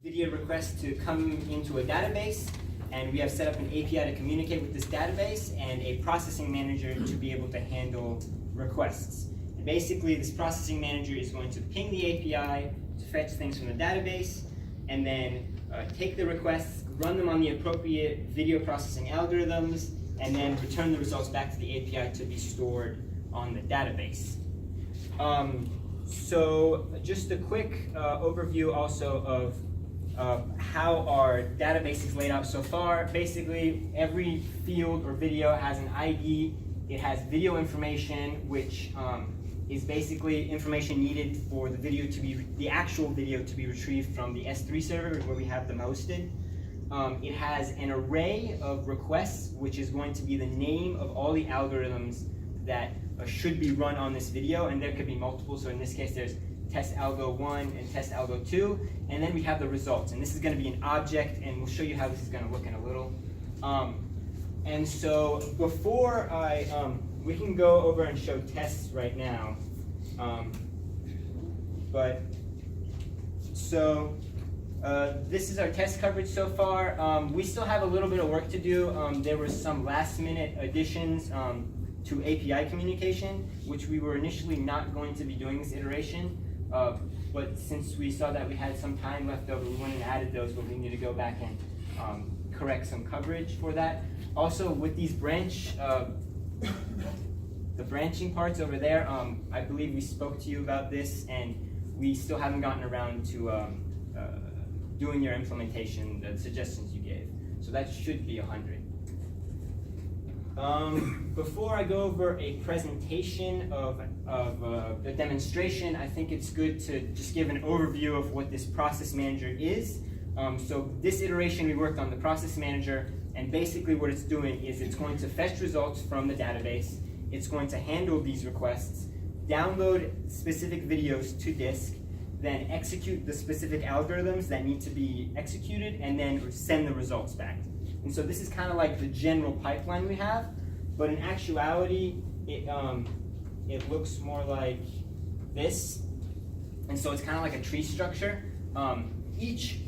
video request to come into a database, and we have set up an API to communicate with this database and a processing manager to be able to handle requests. And basically, this processing manager is going to ping the API to fetch things from the database, and then take the requests, run them on the appropriate video processing algorithms, and then return the results back to the API to be stored on the database. So just a quick overview also of how our database is laid out so far. Basically, every field or video has an ID. It has video information, which is basically information needed for the video to be, the actual video to be retrieved from the S3 server where we have them hosted. It has an array of requests, which is going to be the name of all the algorithms that should be run on this video, and there could be multiple. So in this case, there's test algo 1 and test algo 2, and then we have the results. And this is going to be an object, and we'll show you how this is going to look in a little. And so before we can go over and show tests right now. This is our test coverage so far. We still have a little bit of work to do. There were some last minute additions to API communication, which we were initially not going to be doing this iteration. But since we saw that we had some time left over, we went and added those, but we need to go back and correct some coverage for that. Also, with these the branching parts over there, I believe we spoke to you about this, and we still haven't gotten around to doing your implementation, the suggestions you gave. So that should be 100. Before I go over a presentation of the demonstration, I think it's good to just give an overview of what this process manager is. So this iteration, we worked on the process manager, and basically what it's doing is it's going to fetch results from the database, it's going to handle these requests, download specific videos to disk, then execute the specific algorithms that need to be executed, and then send the results back. And so this is kind of like the general pipeline we have, but in actuality, it looks more like this. And so it's kind of like a tree structure. Each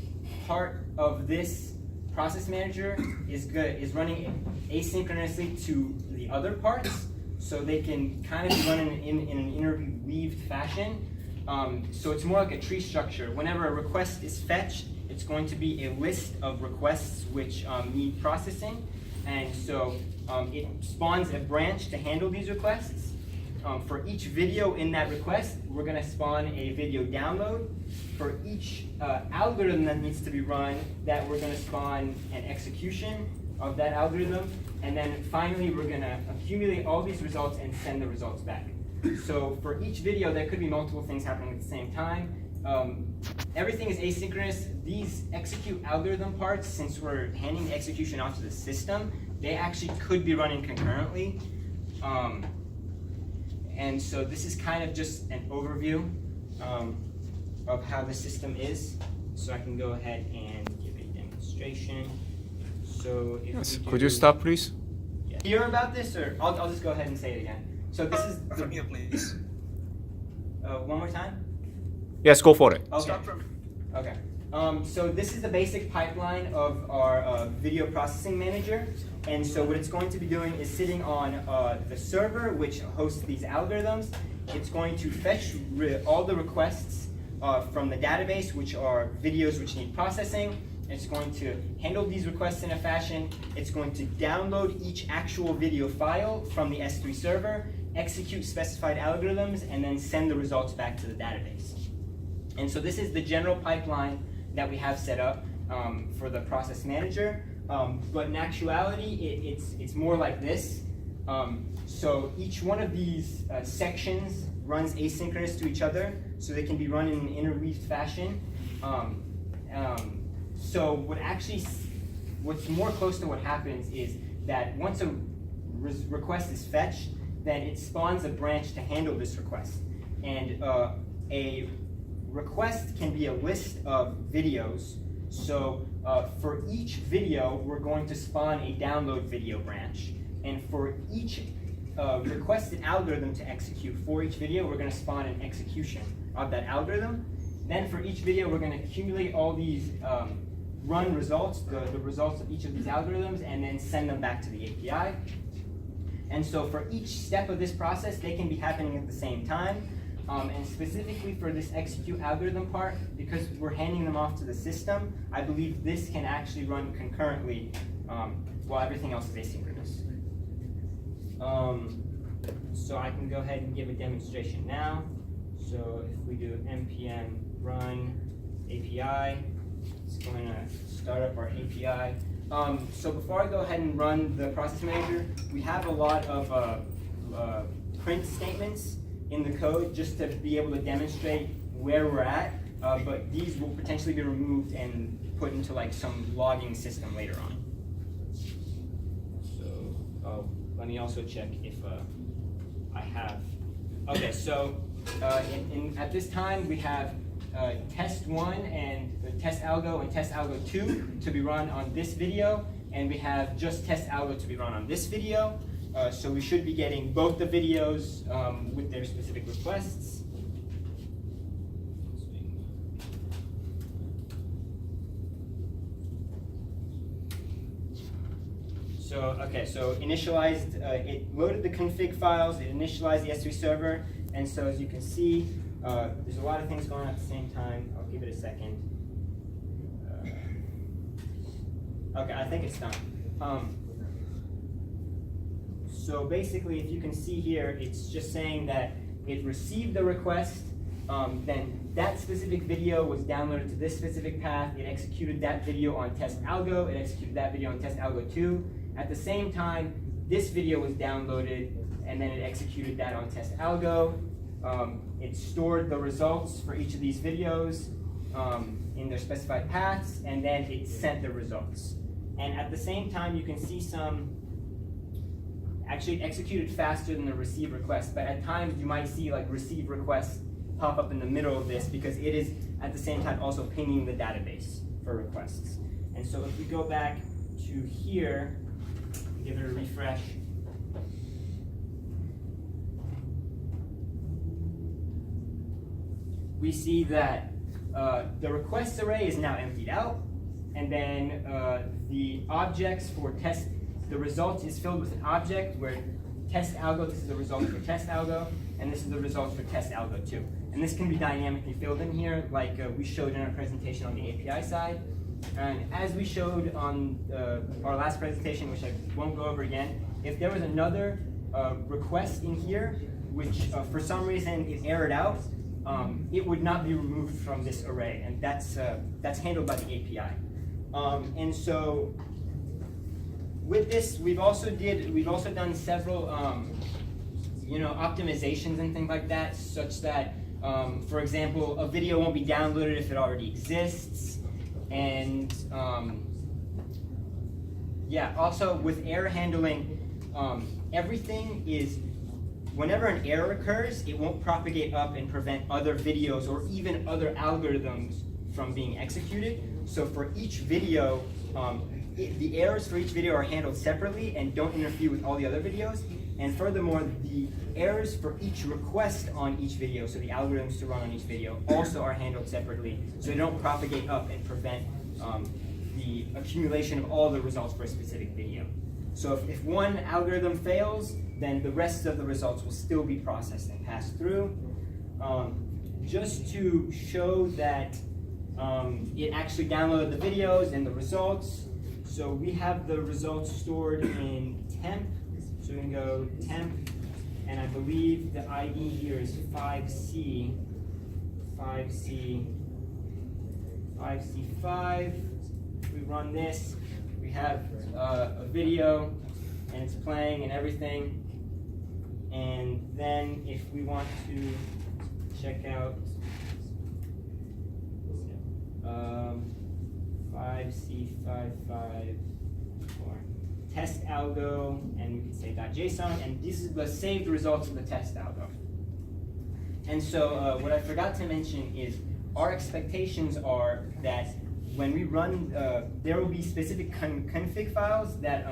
part of this process manager is running asynchronously to the other parts, so they can kind of be running in an interweaved fashion. So it's more like a tree structure. Whenever a request is fetched, it's going to be a list of requests which need processing, and so it spawns a branch to handle these requests. For each video in that request, we're going to spawn a video download. For each algorithm that needs to be run, that we're going to spawn an execution of that algorithm, and then finally we're going to accumulate all these results and send the results back. So for each video, there could be multiple things happening at the same time. Everything is asynchronous. These execute algorithm parts, since we're handing the execution off to the system, they actually could be running concurrently. And so this is kind of just an overview of how the system is. So I can go ahead and give a demonstration. So if yes, could you stop, please? Yeah. Hear about this, or I'll just go ahead and say it again. So this is the, from here, please. One more time. Yes, go for it. Okay. Start from. Okay. So this is the basic pipeline of our video processing manager. And so what it's going to be doing is sitting on the server, which hosts these algorithms. It's going to fetch all the requests from the database, which are videos which need processing. It's going to handle these requests in a fashion. It's going to download each actual video file from the S3 server, execute specified algorithms, and then send the results back to the database. And so this is the general pipeline that we have set up for the process manager. But in actuality, it's more like this. So each one of these sections runs asynchronous to each other, so they can be run in an interweaved fashion. So what's more close to what happens is that once a request is fetched, then it spawns a branch to handle this request. And a request can be a list of videos. So for each video, we're going to spawn a download video branch. And for each requested algorithm to execute for each video, we're going to spawn an execution of that algorithm. Then for each video, we're going to accumulate all these run results, the results of each of these algorithms, and then send them back to the API. And so for each step of this process, they can be happening at the same time. And specifically for this execute algorithm part, because we're handing them off to the system, I believe this can actually run concurrently while everything else is asynchronous. So I can go ahead and give a demonstration now. So if we do npm run API, it's going to start up our API. So before I go ahead and run the process manager, we have a lot of print statements in the code just to be able to demonstrate where we're at, but these will potentially be removed and put into like some logging system later on. So let me also check if I have. Okay, so at this time we have test 1 and test algo and test algo 2 to be run on this video, and we have just test algo to be run on this video. So we should be getting both the videos with their specific requests. So okay, so initialized, it loaded the config files, it initialized the S3 server, and so as you can see, there's a lot of things going on at the same time. I'll give it a second. Okay, I think it's done. So basically, if you can see here, it's just saying that it received the request, then that specific video was downloaded to this specific path, it executed that video on test algo, it executed that video on test algo 2. At the same time, this video was downloaded, and then it executed that on test algo. It stored the results for each of these videos in their specified paths, and then it sent the results. And at the same time, you can see some actually executed faster than the receive request, but at times you might see like receive requests pop up in the middle of this because it is at the same time also pinging the database for requests. And so if we go back to here, give it a refresh, we see that the requests array is now emptied out, and then the objects for test, the results is filled with an object where test algo, this is the result for test algo, and this is the results for test algo 2. And this can be dynamically filled in here, like we showed in our presentation on the API side. And as we showed on our last presentation, which I won't go over again, if there was another request in here, which for some reason it errored out, it would not be removed from this array, and that's handled by the API. And so with this, we've also done several optimizations and things like that, such that for example, a video won't be downloaded if it already exists, and yeah, also with error handling, everything is, whenever an error occurs, it won't propagate up and prevent other videos or even other algorithms from being executed. So for each video, the errors for each video are handled separately and don't interfere with all the other videos. And furthermore, the errors for each request on each video, so the algorithms to run on each video, also are handled separately, so they don't propagate up and prevent the accumulation of all the results for a specific video. So if one algorithm fails, then the rest of the results will still be processed and passed through. Just to show that it actually downloaded the videos and the results, so we have the results stored in temp. So we can go temp, and I believe the ID here is 5C5. If we run this, we have a video, and it's playing and everything. And then if we want to check out 5C55 or test algo, and we can say .json, and this is the saved results of the test algo. And so what I forgot to mention is our expectations are that when we run, there will be specific config files that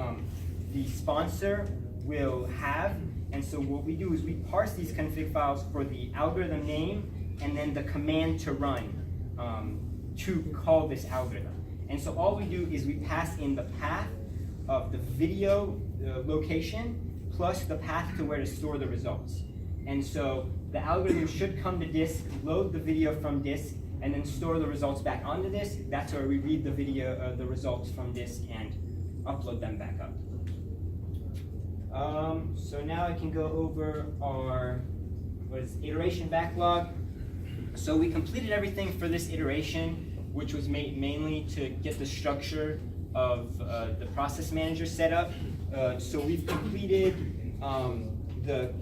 the sponsor will have. And so what we do is we parse these config files for the algorithm name and then the command to run. to call this algorithm. And so all we do is we pass in the path of the video location plus the path to where to store the results. And so the algorithm should come to disk, load the video from disk, and then store the results back onto disk. That's where we read the video, the results from disk and upload them back up. So now I can go over our iteration backlog. So we completed everything for this iteration, which was mainly to get the structure of the process manager set up. So we've completed the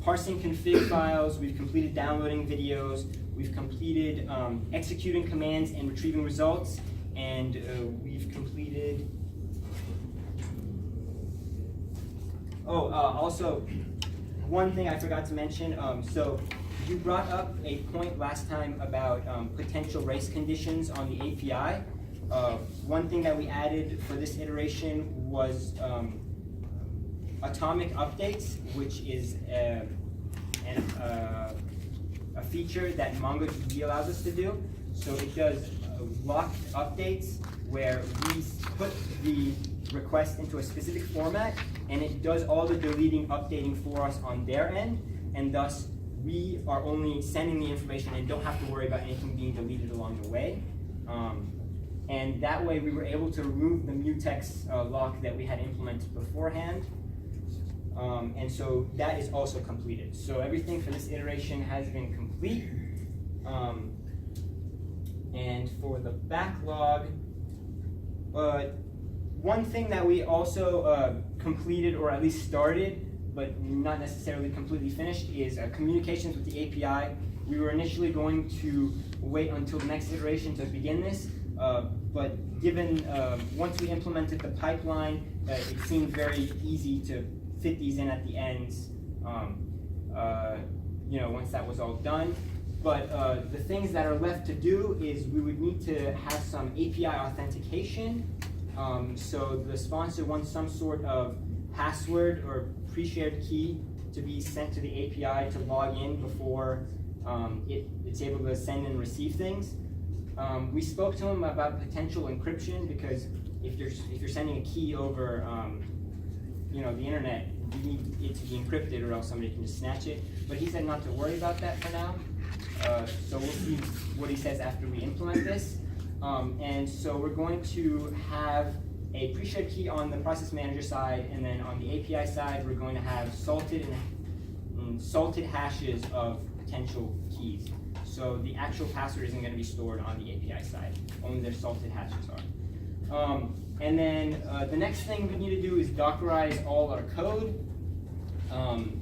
parsing config files, we've completed downloading videos, we've completed executing commands and retrieving results, and we've completed... also, one thing I forgot to mention, so you brought up a point last time about potential race conditions on the API. One thing that we added for this iteration was atomic updates, which is a feature that MongoDB allows us to do. So it does locked updates where we put the request into a specific format, and it does all the deleting, updating for us on their end, and thus we are only sending the information and don't have to worry about anything being deleted along the way. And that way we were able to remove the mutex lock that we had implemented beforehand. And so that is also completed. So everything for this iteration has been complete. And for the backlog, one thing that we also completed, or at least started, but not necessarily completely finished, is communications with the API. We were initially going to wait until the next iteration to begin this, but given once we implemented the pipeline, it seemed very easy to fit these in at the ends, once that was all done. But the things that are left to do is we would need to have some API authentication. So the sponsor wants some sort of password or pre-shared key to be sent to the API to log in before it's able to send and receive things. We spoke to him about potential encryption, because if you're sending a key over the internet, you need it to be encrypted, or else somebody can just snatch it. But he said not to worry about that for now. So we'll see what he says after we implement this. And so we're going to have a pre-shared key on the process manager side, and then on the API side, we're going to have salted hashes of potential keys. So the actual password isn't going to be stored on the API side, only their salted hashes are. And then the next thing we need to do is Dockerize all our code.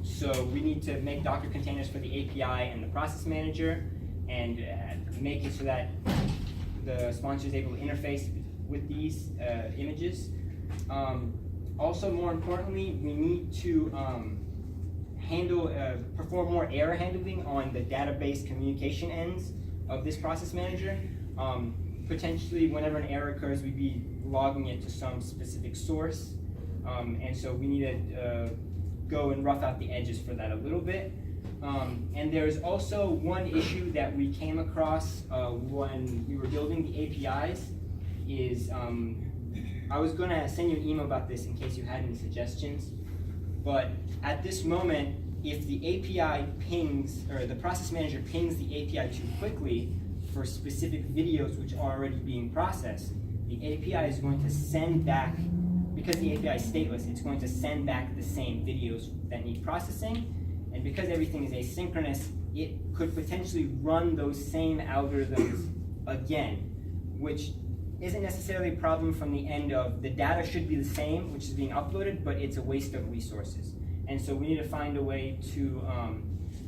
So we need to make Docker containers for the API and the process manager, and make it so that the sponsor is able to interface with these images. Also, more importantly, we need to perform more error handling on the database communication ends of this process manager. Potentially, whenever an error occurs, we'd be logging it to some specific source. And so we need to go and rough out the edges for that a little bit. And there's also one issue that we came across when we were building the APIs is, I was going to send you an email about this in case you had any suggestions, but at this moment, if the API pings, or the process manager pings the API too quickly for specific videos which are already being processed, the API is going to send back, because the API is stateless, it's going to send back the same videos that need processing. And because everything is asynchronous, it could potentially run those same algorithms again, which isn't necessarily a problem from the end of the data should be the same, which is being uploaded, but it's a waste of resources. And so we need to find a way to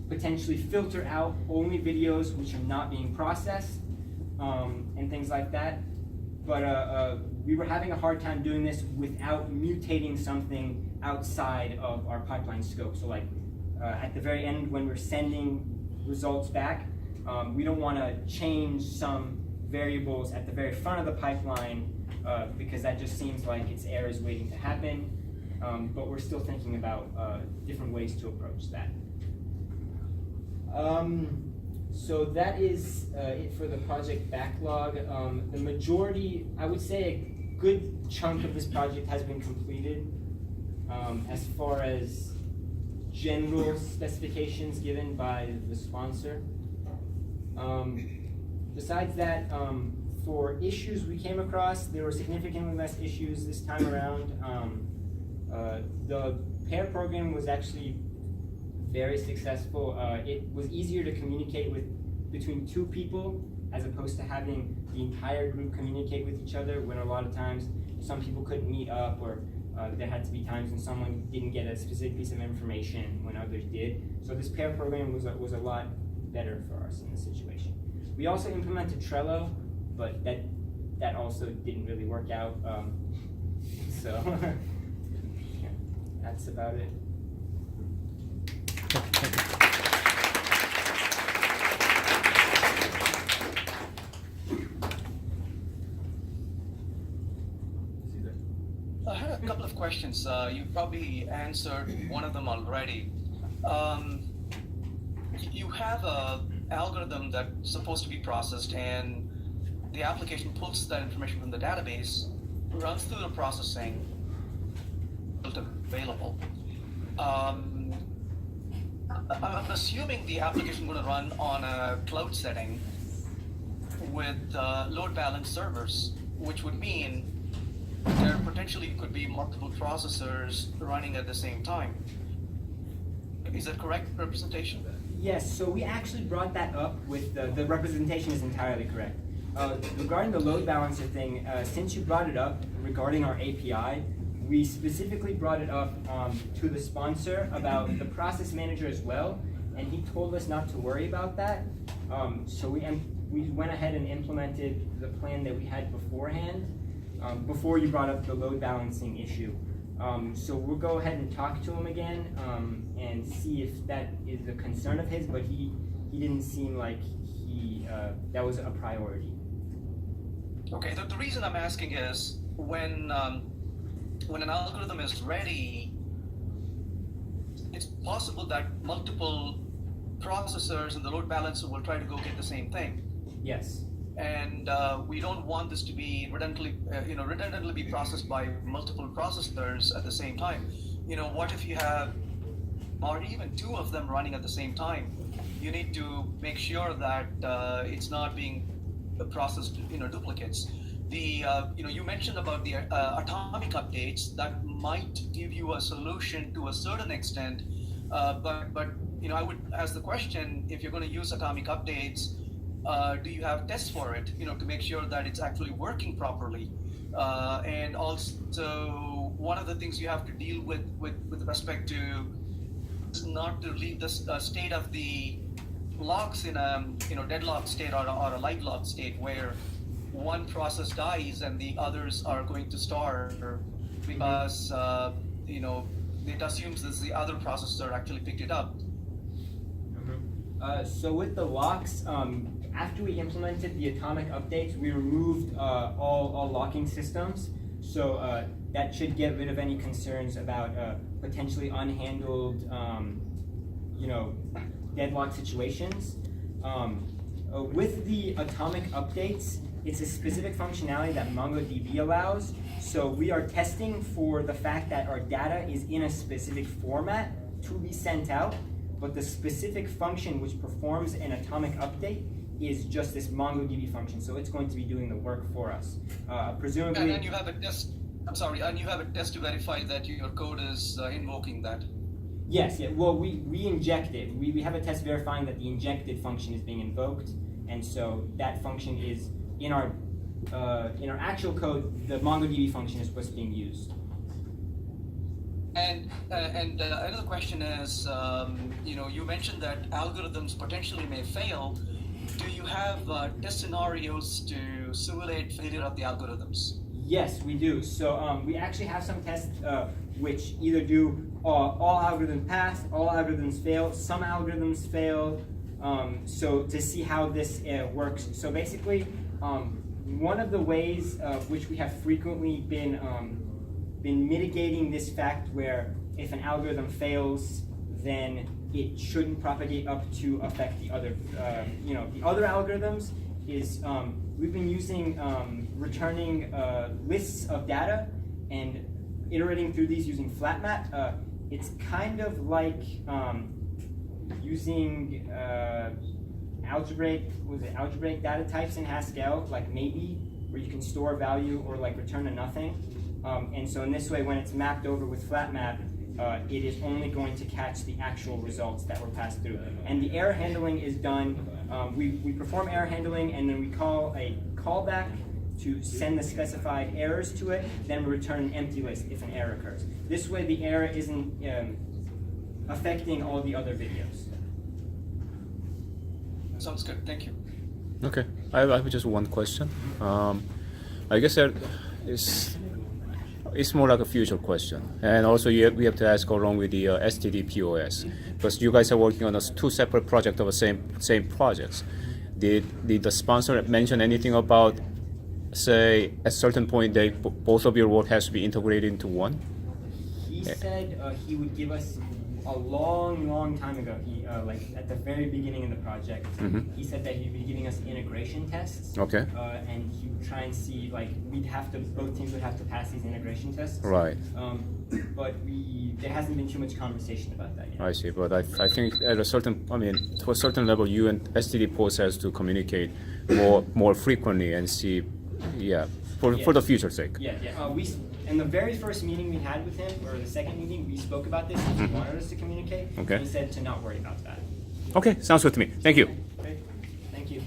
potentially filter out only videos which are not being processed and things like that. But we were having a hard time doing this without mutating something outside of our pipeline scope. So like at the very end when we're sending results back, we don't want to change some variables at the very front of the pipeline because that just seems like it's errors waiting to happen. But we're still thinking about different ways to approach that. So that is it for the project backlog. The majority, I would say a good chunk of this project has been completed. As far as general specifications given by the sponsor. Besides that, for issues we came across, there were significantly less issues this time around. The pair program was actually very successful. It was easier to communicate between two people as opposed to having the entire group communicate with each other, when a lot of times some people couldn't meet up, or there had to be times when someone didn't get a specific piece of information when others did. So this pair program was a lot better for us in this situation. We also implemented Trello, but that also didn't really work out. So yeah, that's about it. I had a couple of questions. You probably answered one of them already. You have an algorithm that's supposed to be processed, and the application pulls that information from the database, runs through the processing, available. I'm assuming the application is going to run on a cloud setting with load balance servers, which would mean there potentially could be multiple processors running at the same time. Is that correct representation? Yes, so we actually brought that up with the representation is entirely correct. Regarding the load balancer thing, since you brought it up regarding our API, we specifically brought it up to the sponsor about the process manager as well, and he told us not to worry about that. So we went ahead and implemented the plan that we had beforehand, before you brought up the load balancing issue. So we'll go ahead and talk to him again and see if that is a concern of his, but he didn't seem like that was a priority. Okay, the reason I'm asking is when an algorithm is ready, it's possible that multiple processors and the load balancer will try to go get the same thing. Yes. And we don't want this to be redundantly be processed by multiple processors at the same time. What if you have, or even two of them running at the same time? You need to make sure that it's not being processed, duplicates. You mentioned about the atomic updates that might give you a solution to a certain extent, but I would ask the question: if you're going to use atomic updates, do you have tests for it, to make sure that it's actually working properly? And also, one of the things you have to deal with respect to is not to leave the state of the locks in a deadlock state or a light lock state where one process dies and the others are going to start because it assumes that the other processor actually picked it up. So with the locks, after we implemented the atomic updates, we removed all locking systems. So that should get rid of any concerns about potentially unhandled, deadlock situations. With the atomic updates, it's a specific functionality that MongoDB allows. So we are testing for the fact that our data is in a specific format to be sent out, but the specific function which performs an atomic update is just this MongoDB function. So it's going to be doing the work for us. Presumably. And you have a test. I'm sorry. And you have a test to verify that your code is invoking that. Yes. Yeah. Well, we inject it. We have a test verifying that the injected function is being invoked, and so that function is in our actual code. The MongoDB function is what's being used. And another question is, you mentioned that algorithms potentially may fail. Do you have test scenarios to simulate failure of the algorithms? Yes, we do. So we actually have some tests which either do all algorithms pass, all algorithms fail, some algorithms fail. So to see how this works. So basically, one of the ways which we have frequently been mitigating this fact where if an algorithm fails, then it shouldn't propagate up to affect the other, the other algorithms is we've been using returning lists of data and iterating through these using flatmap. It's kind of like using algebraic data types in Haskell, like maybe, where you can store a value or like return a nothing. And so in this way, when it's mapped over with flatmap, it is only going to catch the actual results that were passed through. And the error handling is done, we perform error handling and then we call a callback to send the specified errors to it, then we return an empty list if an error occurs. This way the error isn't affecting all the other videos. Sounds good, thank you. Okay, I have just one question. I guess that it's more like a future question, and also we have to ask along with the STD POS, because you guys are working on two separate projects of the same projects. Did the sponsor mention anything about, say, at a certain point both of your work has to be integrated into one? He said he would give us a long time ago. He like at the very beginning of the project, he said that he'd be giving us integration tests. Okay. And he would try and see, like, both teams would have to pass these integration tests. Right. But there hasn't been too much conversation about that yet. I see, but I think at a certain, to a certain level, you and STD Post has to communicate more frequently and see, for the future's sake. Yeah. In the very first meeting we had with him, or the second meeting, we spoke about this. He wanted us to communicate. Okay. And he said to not worry about that. Okay, sounds good to me. Thank you. Great. Thank you.